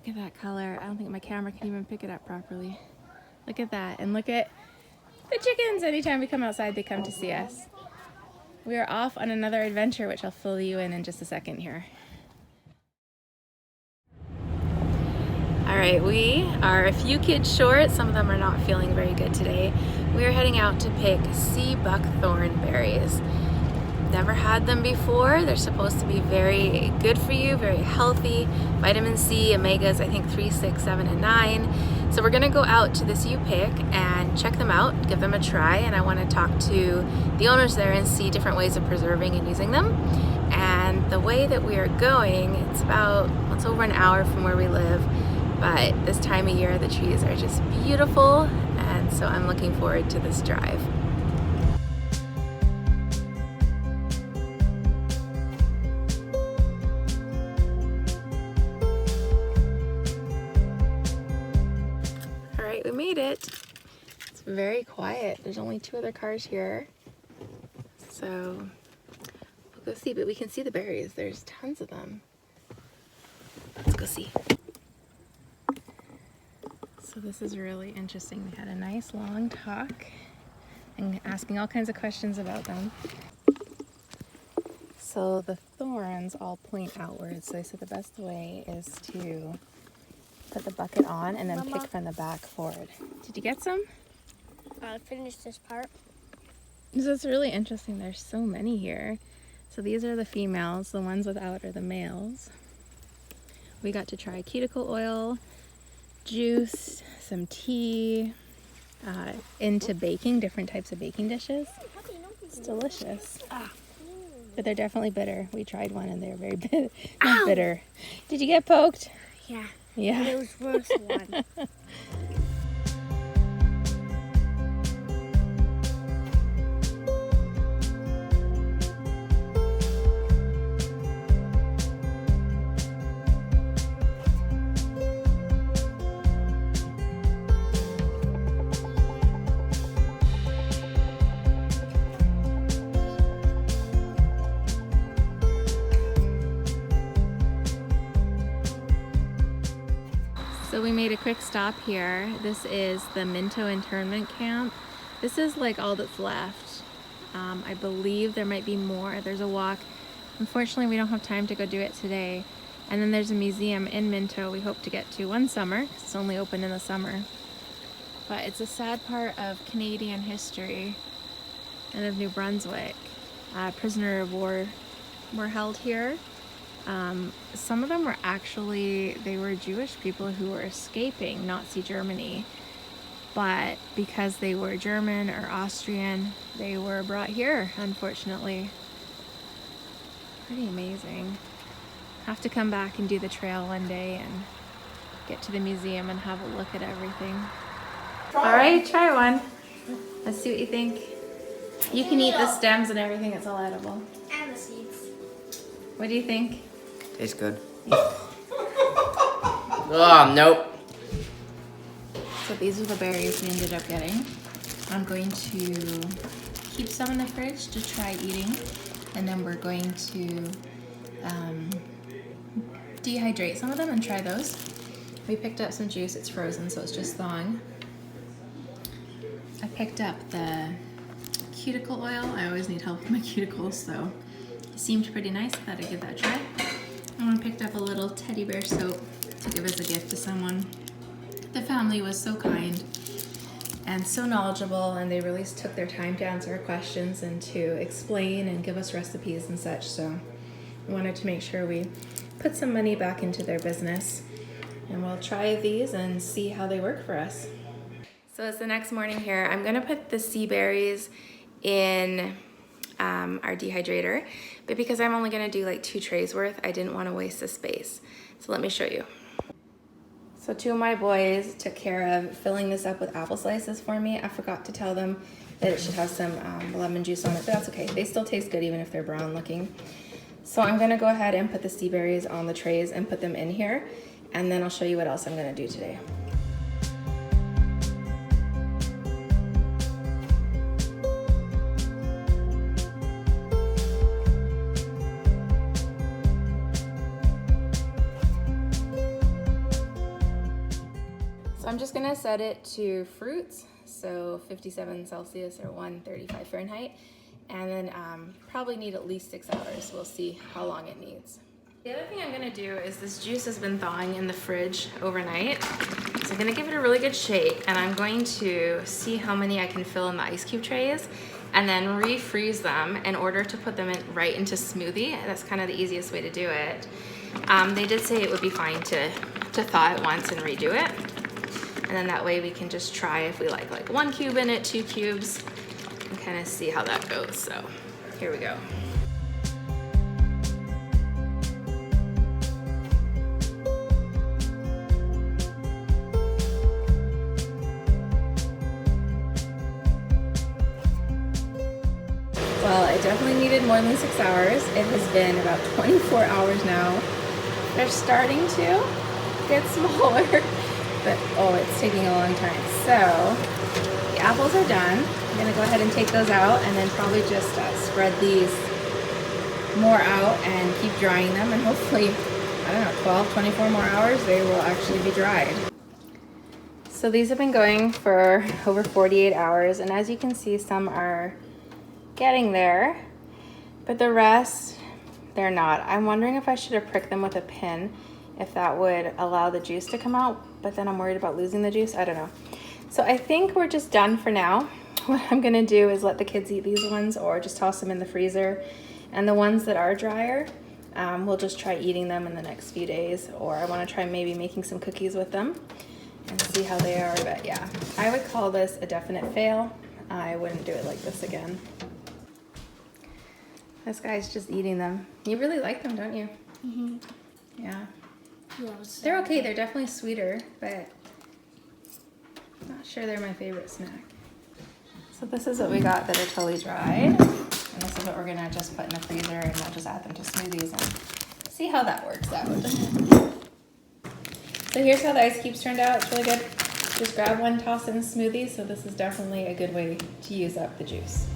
at that color. I don't think my camera can even pick it up properly. Look at that, and look at the chickens. Anytime we come outside, they come to see us. We are off on another adventure, which I'll fill you in just a second here. All right, we are a few kids short. Some of them are not feeling very good today. We are heading out to pick sea buckthorn berries. Never had them before. They're supposed to be very good for you, very healthy. Vitamin C, omegas, I think 3, 6, 7, and 9. So we're gonna go out to this U-pick and check them out, give them a try, and I wanna talk to the owners there and see different ways of preserving and using them. And the way that we are going, it's over an hour from where we live, but this time of year the trees are just beautiful, and so I'm looking forward to this drive. We made it. It's very quiet. There's only 2 other cars here. So we'll go see, but we can see the berries. There's tons of them. Let's go see. So this is really interesting. We had a nice long talk and asking all kinds of questions about them. So the thorns all point outwards. So I said the best way is to put the bucket on and then pick from the back forward. Did you get some? I finished this part. So it's really interesting. There's so many here. So these are the females. The ones without are the males. We got to try cuticle oil, juice, some tea, into baking, different types of baking dishes. It's delicious. But they're definitely bitter. We tried one and they're very bitter. Not bitter. Did you get poked? Yeah. Yeah. It was worth one. So we made a quick stop here. This is the Minto internment camp. This is like all that's left. I believe there might be more. There's a walk. Unfortunately, we don't have time to go do it today. And then there's a museum in Minto we hope to get to one summer, because it's only open in the summer. But it's a sad part of Canadian history and of New Brunswick. Prisoner of war were held here. Some of them were they were Jewish people who were escaping Nazi Germany, but because they were German or Austrian, they were brought here, unfortunately. Pretty amazing. Have to come back and do the trail one day and get to the museum and have a look at everything. All right, try one. Let's see what you think. You can eat the stems and everything, it's all edible. And the seeds. What do you think? Tastes good. Oh, nope. So these are the berries we ended up getting. I'm going to keep some in the fridge to try eating, and then we're going to dehydrate some of them and try those. We picked up some juice. It's frozen, so it's just thawing. I picked up the cuticle oil. I always need help with my cuticles, so it seemed pretty nice. I thought I'd give that a try. And I picked up a little teddy bear soap to give as a gift to someone. The family was so kind and so knowledgeable, and they really took their time to answer our questions and to explain and give us recipes and such. So we wanted to make sure we put some money back into their business, and we'll try these and see how they work for us. So it's the next morning here. I'm gonna put the sea berries in our dehydrator, but because I'm only gonna do like 2 trays worth, I didn't wanna waste the space. So let me show you. So 2 of my boys took care of filling this up with apple slices for me. I forgot to tell them that it should have some lemon juice on it, but that's okay. They still taste good even if they're brown looking. So I'm gonna go ahead and put the sea berries on the trays and put them in here, and then I'll show you what else I'm gonna do today. So I'm just gonna set it to fruits, so 57 Celsius or 135 Fahrenheit, and then probably need at least 6 hours. We'll see how long it needs. The other thing I'm gonna do is this juice has been thawing in the fridge overnight. So I'm gonna give it a really good shake, and I'm going to see how many I can fill in the ice cube trays and then refreeze them in order to put them in right into smoothie. That's kind of the easiest way to do it. They did say it would be fine to thaw it once and redo it. And then that way we can just try if we like 1 cube in it, 2 cubes, and kind of see how that goes. So here we go. Well, it definitely needed more than 6 hours. It has been about 24 hours now. They're starting to get smaller, but oh, it's taking a long time. So the apples are done. I'm gonna go ahead and take those out and then probably just spread these more out and keep drying them, and hopefully, I don't know, 12, 24 more hours, they will actually be dried. So these have been going for over 48 hours, and as you can see, some are getting there, but the rest, they're not. I'm wondering if I should have pricked them with a pin, if that would allow the juice to come out, but then I'm worried about losing the juice. I don't know. So I think we're just done for now. What I'm gonna do is let the kids eat these ones or just toss them in the freezer. And the ones that are drier, we'll just try eating them in the next few days, or I wanna try maybe making some cookies with them and see how they are. But yeah, I would call this a definite fail. I wouldn't do it like this again. This guy's just eating them. You really like them, don't you? Mm-hmm. Yeah. Yeah, They're okay, they're definitely sweeter, but I'm not sure they're my favorite snack. So this is what we got that are totally dried. And this is what we're gonna just put in the freezer, and we'll just add them to smoothies and see how that works out. So here's how the ice cubes turned out. It's really good. Just grab one, toss it in a smoothie. So this is definitely a good way to use up the juice.